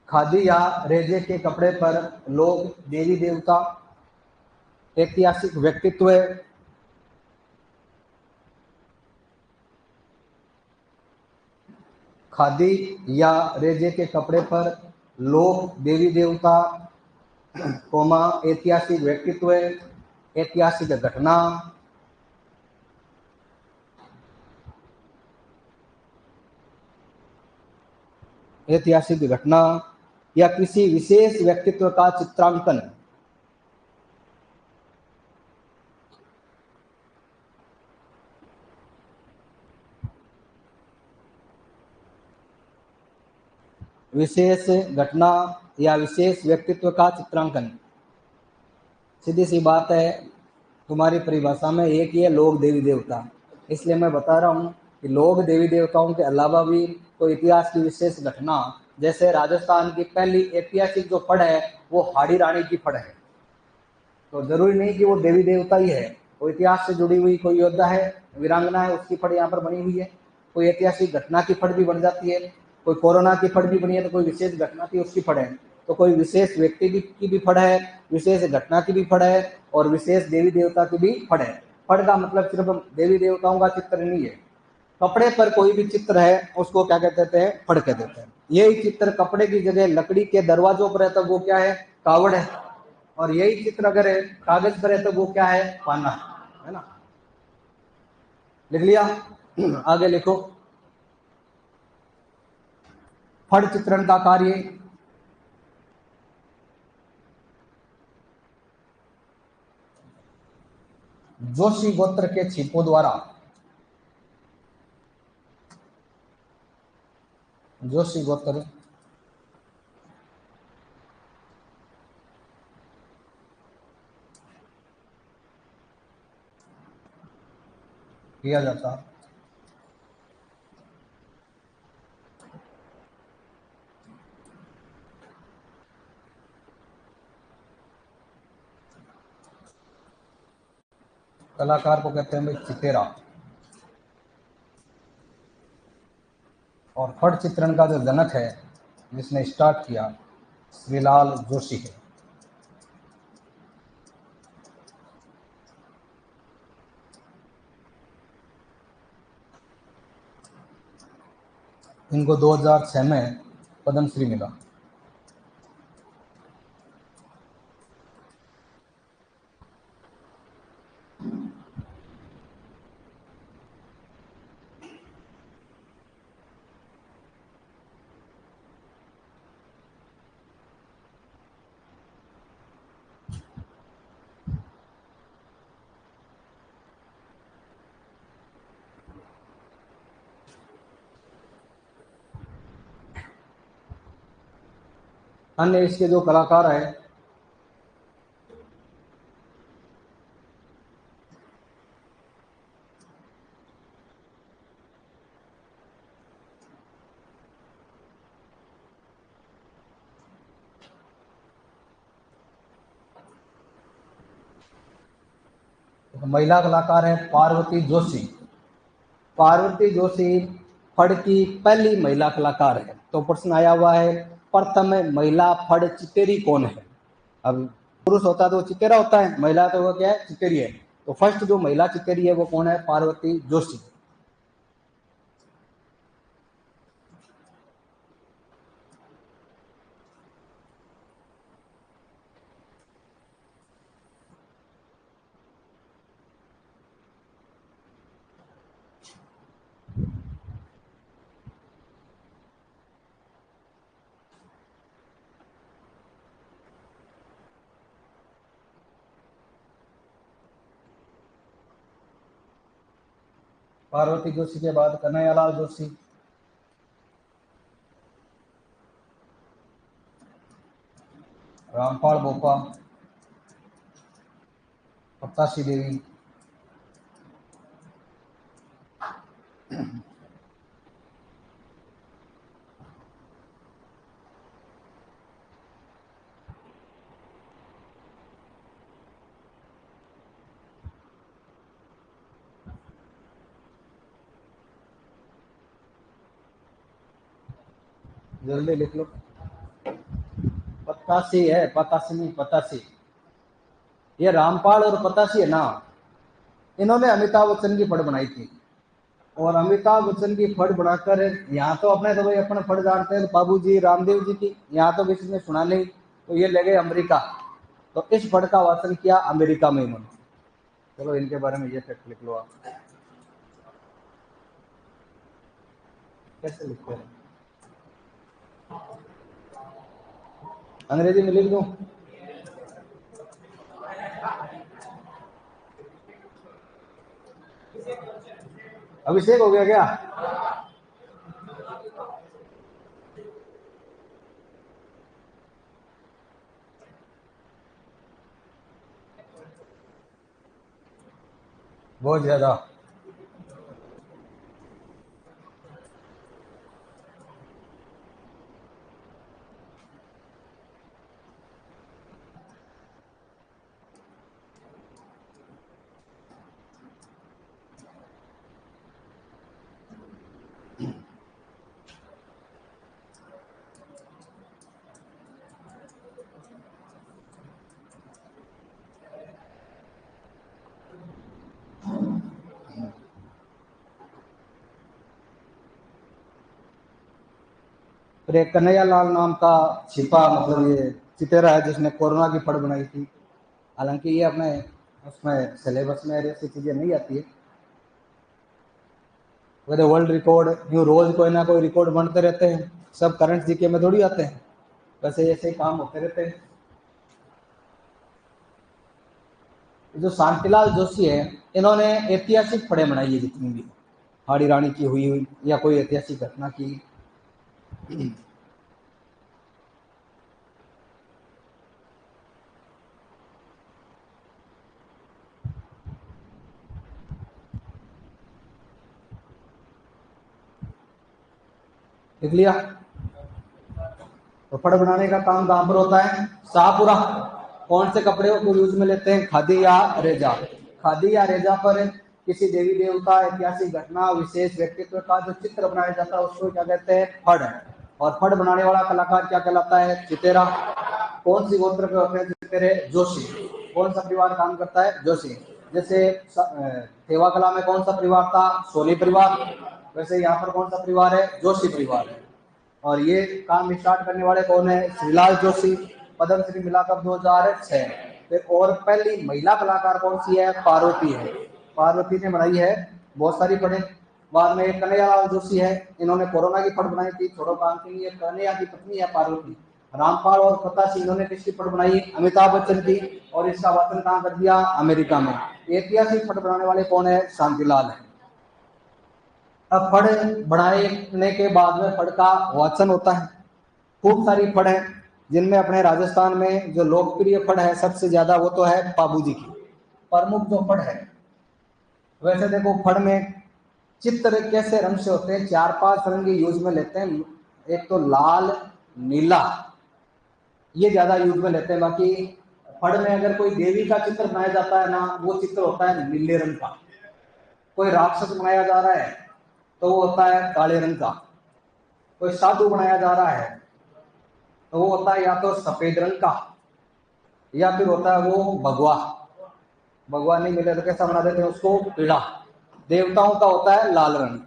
खादी या रेजे के कपड़े पर लोग देवी देवता, ऐतिहासिक व्यक्तित्व, खादी या रेजे के कपड़े पर लोग देवी देवता, कोमा ऐतिहासिक व्यक्तित्व, ऐतिहासिक घटना, ऐतिहासिक घटना या किसी विशेष व्यक्तित्व का चित्रांकन। विशेष घटना या विशेष व्यक्तित्व का चित्रांकन। सीधी सी बात है, तुम्हारी परिभाषा में एक ही है, लोग देवी देवता। इसलिए मैं बता रहा हूँ कि लोग देवी देवताओं के अलावा भी कोई इतिहास की विशेष घटना, जैसे राजस्थान की पहली ऐतिहासिक जो फड़ है वो हाड़ी रानी की फड़ है, तो जरूरी नहीं कि वो देवी देवता ही है, वो इतिहास से जुड़ी हुई कोई योद्धा है, वीरांगना है, उसकी फड़ यहाँ पर बनी हुई है। कोई ऐतिहासिक घटना की फड़ भी बन जाती है, कोई कोरोना की फड़ भी बनी है, तो कोई विशेष घटना थी उसकी फड़ है। तो कोई विशेष व्यक्ति की भी फड़ है, विशेष घटना की भी फड़ है, और विशेष देवी देवता की भी फड़ है। फड़ का मतलब सिर्फ देवी देवताओं का चित्र नहीं है, कपड़े पर कोई भी चित्र है उसको क्या कहते हैं? फड़ कह देते हैं। यही चित्र कपड़े की जगह लकड़ी के दरवाजों पर है तो वो क्या है? कावड़ है। और यही चित्र अगर है कागज पर है तो वो क्या है? पाना है ना। लिख लिया? आगे लिखो। फड़ चित्रण का कार्य जोशी गोत्र के छिपों द्वारा, जोशी गोत्र किया जाता। कलाकार को कहते हैं भाई चितेरा। और फड़ चित्रण का जो जनक है, जिसने स्टार्ट किया, श्रीलाल जोशी है। इनको 2006 में पद्मश्री मिला। अन्य इसके जो कलाकार है, तो महिला कलाकार है पार्वती जोशी। पार्वती जोशी फड़ की पहली महिला कलाकार है। तो प्रश्न आया हुआ है, प्रथम महिला फड़ चितेरी कौन है? अब पुरुष होता तो चितेरा होता है, महिला तो वो क्या है? चितेरी है। तो फर्स्ट जो महिला चितेरी है वो कौन है? पार्वती जोशी। पार्वती जोशी के बाद कन्हैयालाल जोशी, रामपाल बोपा, पतासी देवी, जल्दी लिख लो। पतासी है, पतासी नहीं, पतासी। ये रामपाल और पतासी है ना, इन्होंने अमिताभ बच्चन की फड़ बनाई थी। और अमिताभ बच्चन की फड़ बनाकर यहाँ तो अपने तो भाई अपने फड़ जानते हैं, बाबू जी रामदेव जी की, यहाँ तो किसी ने सुना नहीं, तो ये ले गए अमेरिका। तो इस फड़ का वाचन किया अमेरिका में इन्होंने। चलो इनके बारे में ये फैक्ट लिख लो आप। कैसे लिखते हैं? अंग्रेजी में लिख दूं? अभिषेक हो गया क्या? बहुत ज्यादा। फिर एक कन्हैयालाल नाम का छिपा, मतलब ये चितेरा है जिसने कोरोना की फड़ बनाई थी। हालांकि ये अपने उसमें सिलेबस में ऐसी चीजें नहीं आती है। वैसे वर्ल्ड रिकॉर्ड यूँ रोज कोई ना कोई रिकॉर्ड बनते रहते हैं, सब करंट जीके में थोड़ी आते हैं, वैसे ऐसे ही काम होते रहते हैं। जो शांतिलाल जोशी है, इन्होंने ऐतिहासिक फड़े बनाई है जितनी भी, हाड़ी रानी की हुई या कोई ऐतिहासिक घटना की। लिख लिया? तो फड़ बनाने का काम कहां पर होता है? शाहपुरा। कौन से कपड़े को यूज में लेते हैं? खादी या रेजा। खादी या रेजा पर किसी देवी देवता, ऐतिहासिक घटना, विशेष व्यक्तित्व का जो चित्र बनाया जाता है उसको क्या कहते हैं? फड़। और फड़ बनाने वाला कलाकार क्या कहलाता है? चितेरा। कौन सी गोत्र के होते हैं चितेरे? जोशी। कौन सा परिवार काम करता है? जोशी। जैसे सेवा कला में कौन सा परिवार था? सोनी परिवार। वैसे यहाँ पर कौन सा परिवार है? जोशी परिवार है। और ये काम स्टार्ट करने वाले कौन है? श्रीलाल जोशी। पद्मश्री मिला कब? 2006। फिर और पहली महिला कलाकार कौन सी है? पार्वती है। पार्वती ने बनाई है बहुत सारी फड़ें। बाद में एक कन्हैयालाल जोशी है, इन्होंने कोरोना की फड़ बनाई थी, छोड़ो काम की। ये कन्हैया की पत्नी है पार्वती। रामपाल और पतासी, इन्होंने किसकी फड़ बनाई? अमिताभ बच्चन की। और इसका वतन कहाँ कर दिया? अमेरिका में। ऐतिहासिक फड़ बनाने वाले कौन है? शांतिलाल है। अब फड़ बनाने के बाद में फड़ का वाचन होता है। खूब सारी फड़ है, जिनमें अपने राजस्थान में जो लोकप्रिय फड़ है सबसे ज्यादा वो तो है बाबू जी की, प्रमुख जो फड़ है। वैसे देखो फड़ में चित्र कैसे रंग से होते हैं? 4-5 रंग यूज में लेते हैं। एक तो लाल, नीला, ये ज्यादा यूज में लेते हैं। बाकी फड़ में अगर कोई देवी का चित्र बनाया जाता है ना, वो चित्र होता है नीले रंग का। कोई राक्षस बनाया जा रहा है तो वो होता है काले रंग का। कोई साधु बनाया जा रहा है तो वो होता है या तो सफेद रंग का, या फिर होता है वो भगवा। भगवा नहीं मिले तो कैसा बना देते हैं उसको? पीला। देवताओं का होता है लाल रंग।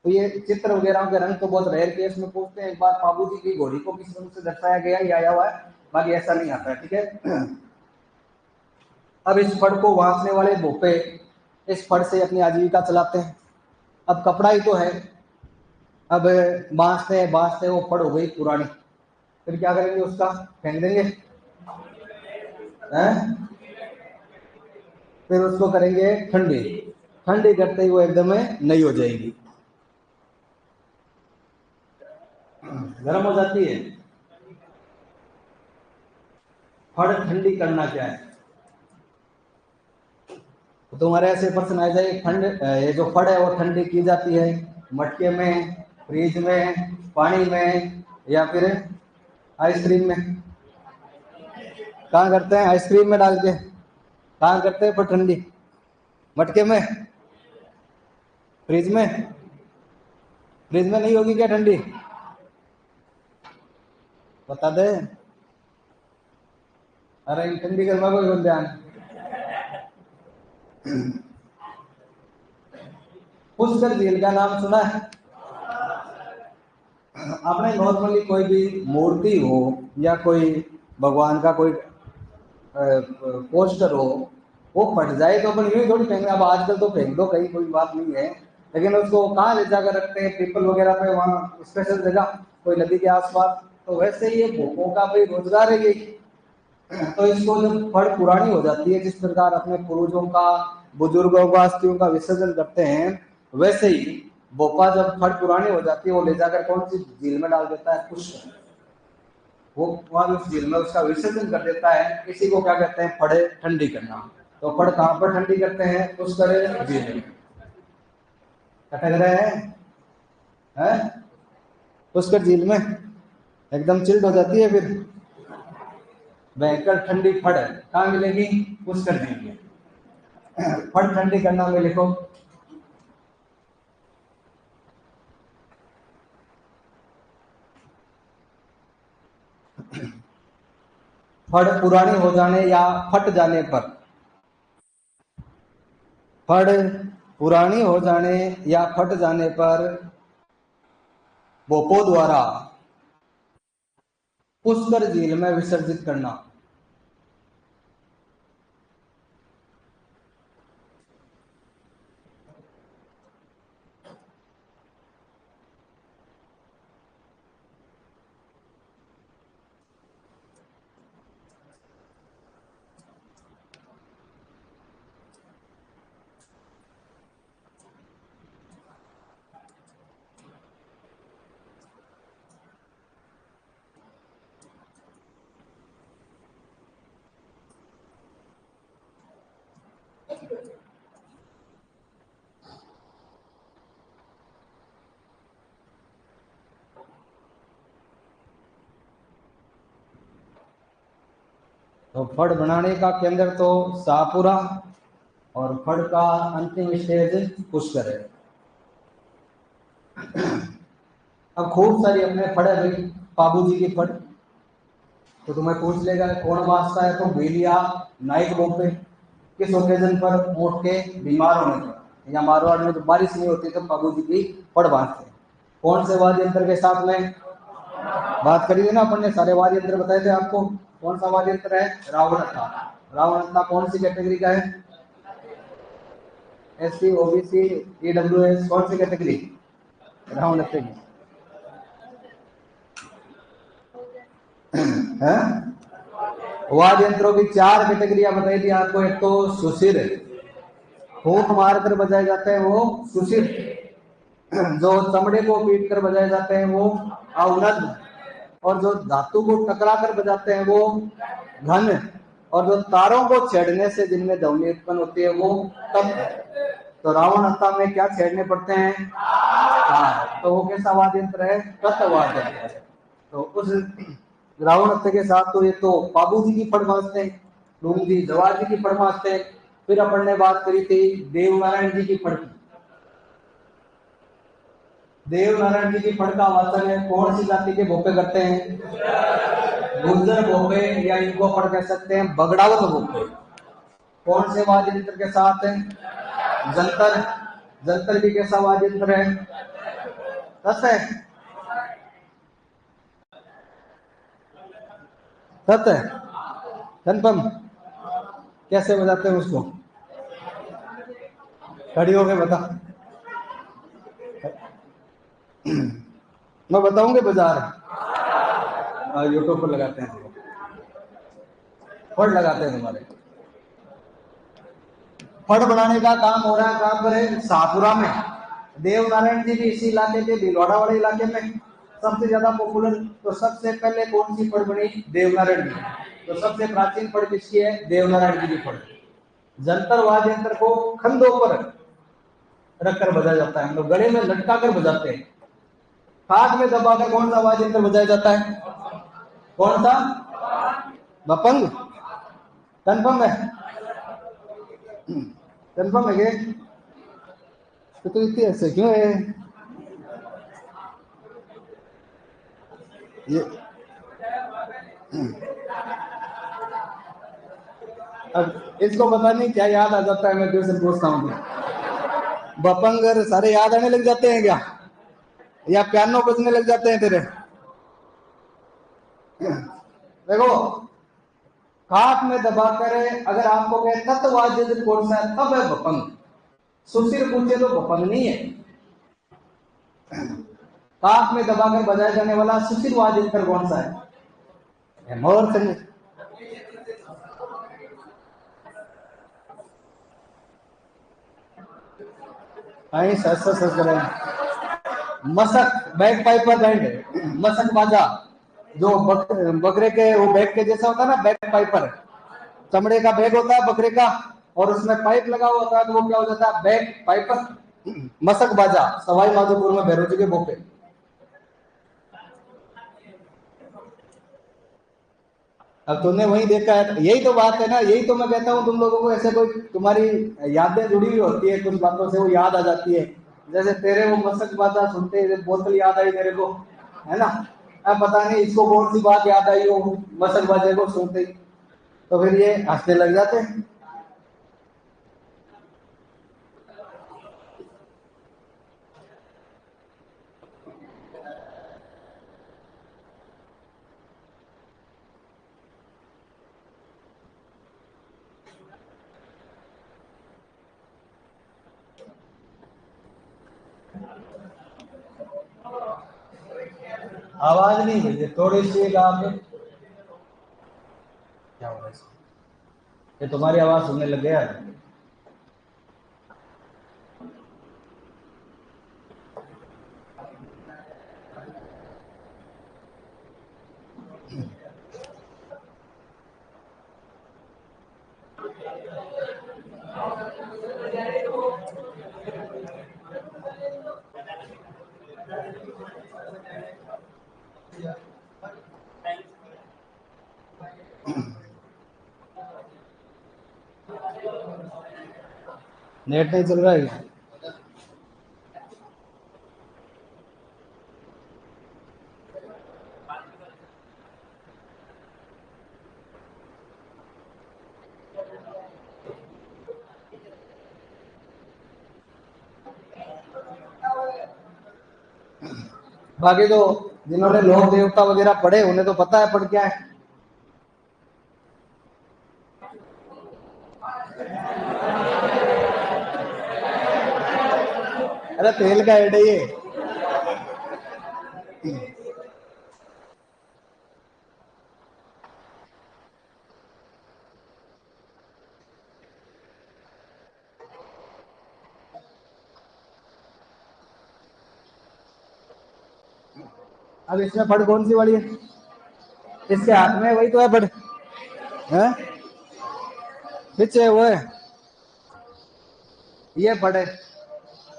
तो ये चित्र वगैरह के रंग तो बहुत रेयर केस में पूछते हैं। एक बार बाबू जी की घोड़ी को किस रंग से दर्शाया गया ये आया हुआ है, बाकी ऐसा नहीं आता है। ठीक है। अब इस फड़ को वाचने वाले भोपे इस फड़ से अपनी आजीविका चलाते हैं। अब कपड़ा ही तो है, अब बांसते बांसते वो फड़ हो गई पुरानी, फिर क्या करेंगे? उसका फेंक देंगे हैं? फिर उसको करेंगे ठंडी। ठंडी करते ही वो एकदम नई हो जाएगी, गर्म हो जाती है। फड़ ठंडी करना क्या है? तो तुम्हारे ऐसे प्रश्न आ जाए, ठंड ये जो फड़ है वो ठंडी की जाती है मटके में, फ्रिज में, पानी में, या फिर आइसक्रीम में? कहाँ करते हैं? आइसक्रीम में डाल के। कहाँ करते हैं पर ठंडी? मटके में, फ्रिज में? फ्रिज में नहीं होगी क्या ठंडी? बता दे। अरे ठंडी गर्मा कोई बोल ध्यान। पुष्कर झील का नाम सुना है आपने? नॉर्मली कोई भी मूर्ति हो या कोई भगवान का कोई पोस्टर हो, वो फट जाए तो अपन यूं ही थोड़ी फेंक, अब आजकल तो फेंक दो कहीं, कोई बात नहीं है, लेकिन उसको कहाँ ले जाकर रखते हैं? पीपल वगैरह पे, वहाँ स्पेशल जगह कोई नदी के आसपास। तो वैसे ही ये भूखों का भी रोजगार है ये। तो इसको जब फड़ पुरानी हो जाती है, जिस प्रकार अपने पूर्वजों का, बुजुर्गों का अस्थियों का विसर्जन करते हैं, वैसे ही भोपा जब फड़ पुरानी हो जाती है, वो ले जाकर कौन सी झील में डाल देता है? पुष्कर। वो वहां उस झील में उसका विसर्जन कर देता है। इसी को क्या कहते हैं? फड़े ठंडी करना। तो फड़ कहाँ पर ठंडी करते हैं? पुष्कर झील में। अटक रहे हैं? पुष्कर झील में एकदम चिल्ड हो जाती है, फिर भयंकर ठंडी फड़ कहाँ मिलेगी? पुष्कर झील में। फड़ ठंडी करना में लिखो। फड़ पुरानी हो जाने या फट जाने पर, फड़ पुरानी हो जाने या फट जाने पर भोपों द्वारा पुष्कर झील में विसर्जित करना। तो फड़ बनाने का केंद्र तो शाहपुरा, और फड़ का अंतिम स्टेज पुष्कर है। अब खूब सारी अपने फड़ है भाई, बाबू जी की फड़। तो तुम्हें पूछ लेगा कौन बांधता है? तो बेलिया नाइट बॉम्बे। किस ओकेजन पर? उठ के बीमार होने पर, या मारवाड़ में जब बारिश नहीं होती तो बाबू जी की फड़ बांधते हैं। कौन से वाद्य यंत्र के साथ में? बात करी थी ना अपन ने, सारे वाद्य यंत्र बताए थे आपको। कौन सा वाद्य यंत्र है? रावणत्था। रावणत्था कौन सी कैटेगरी का है? SC, OBC, EWS, कौन सी कैटेगरी? रावणत्था की है। वाद्य यंत्रों की 4 कैटेगरियां बताई थी आपको। एक तो सुशिर, फूंक मार कर बजाए जाते हैं वो सुशिर। जो चमड़े को पीट कर बजाए जाते हैं वो अवनद। और जो धातु को टकरा कर बजाते हैं वो घन। और जो तारों को छेड़ने से जिनमें ध्वनि उत्पन्न होती है वो तप्त। तो रावण हत्ता में क्या छेड़ने पड़ते हैं? हाँ, तो वो कैसा वाद्य यंत्र है? तत्व वाद्य यंत्र है। तो उस रावण हत्या के साथ तो ये तो बाबू जी की फड़ बांधते हैं, डूंग जी जवाहर जी की फड़ बांधते हैं। फिर अपन ने बात करी थी देव नारायण जी की फड़ की। देव नारायण जी की फड़ का वाचन है कौन सी जाति के भोपे करते हैं? गुर्जर भोपे, या इनको अपन कह सकते हैं बगड़ावत भोपे। कौन से वाद्य यंत्र के साथ है? जंतर। जंतर भी कैसा वाद्य यंत्र है? तत् है। तत् है। कन्फर्म? कैसे बजाते हैं उसको? खड़ी हो गए बता। मैं बताऊंगे बाजार, यूट्यूब पर लगाते हैं, फड़ लगाते हैं तुम्हारे। फड़ बनाने का काम हो रहा है कहां पर है? शाहपुरा में। देव नारायण जी भी इसी इलाके के, भीलवाड़ा वाले इलाके में सबसे ज्यादा पॉपुलर। तो सबसे पहले कौन सी फड़ बनी? देव नारायण जी। तो सबसे प्राचीन फड़ किसकी है? देव नारायण जी की फड़। जंतर वाद्य यंत्र को खंडों पर रखकर बजाया जाता है, हम लोग गले में लटका कर बजाते हैं। कान में दबाकर कौन सा वाद्य यंत्र बजाया जाता है? कौन सा? बपंग। कंफर्म है? कंफर्म है क्या? तो इतनी ऐसे क्यों है ये? अब इसको पता नहीं क्या याद आ जाता है, मैं ट्यूशन पूछता हूँ तो बपंग सारे याद आने लग जाते हैं क्या, या पियानो बजने लग जाते हैं तेरे? देखो, काट में दबाकर अगर आपको कहे तत्वाद्य यंत्र कौन सा है, तब है बपंग। सुशिर पूछे तो बपंग नहीं है। काट में दबाकर बजाया जाने वाला सुशिर वाद्य यंत्र कौन सा है? मोर संग। आई सस सस करें। मसक, बैक पाइपर बैंड, मसक बाजा, जो बकरे के वो बैग के जैसा होता है ना, बैक पाइपर, चमड़े का बैग होता है बकरे का, और उसमें पाइप लगा हुआ होता है, तो वो क्या हो जाता है? Back Piper. मसक बाजा सवाई माधोपुर में भैरव जी के बोपे। अब तुमने वही देखा है, यही तो बात है ना, यही तो मैं कहता हूँ तुम लोगों को, ऐसे कोई तुम्हारी यादें जुड़ी हुई होती है कुछ बातों से, वो याद आ जाती है। जैसे तेरे वो मसक बाजा सुनते बोतल याद आई मेरे को, है ना? अब पता नहीं इसको कौन सी बात याद आई हो मसक बाजे को सुनते ही, तो फिर ये हंसने लग जाते हैं। आवाज नहीं भेजे थोड़ी सी आप, क्या हो रहा है ये तुम्हारी आवाज सुनने लग गया। नेट नहीं चल रहा है? बाकी तो जिन्होंने लोक देवता वगैरह पढ़े उन्हें तो पता है पढ़ क्या है। अरे तेल का ऐड है ये। अब इसमें फड़ कौन सी वाली है? इसके हाथ में वही तो है फड़, है पीछे वो है, ये फड़ है।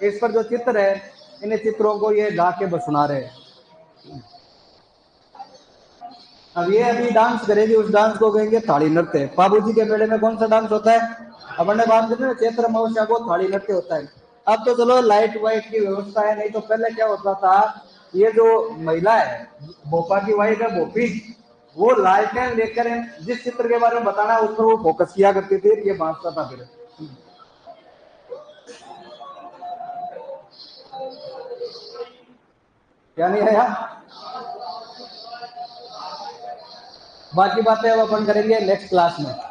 इस पर जो चित्र है, इन चित्रों को ये गा के सुना रहे हैं। अब ये अभी डांस करेगी, उस डांस को कहेंगे थाली नृत्य। बाबू जी के मेले में कौन सा डांस होता है? अपन ने बात की ना, चैत्र अमावस्या को थाली नृत्य होता है। अब तो चलो लाइट वाइट की व्यवस्था है, नहीं तो पहले क्या होता था, ये जो महिला है, भोपा की वाइफ है भोपी, वो लालटेन लेकर जिस चित्र के बारे में बताना है उस पर वो फोकस किया करती थी, ये बांटता था फिर। क्या नहीं है यार? बाकी बातें अब अपन करेंगे नेक्स्ट क्लास में।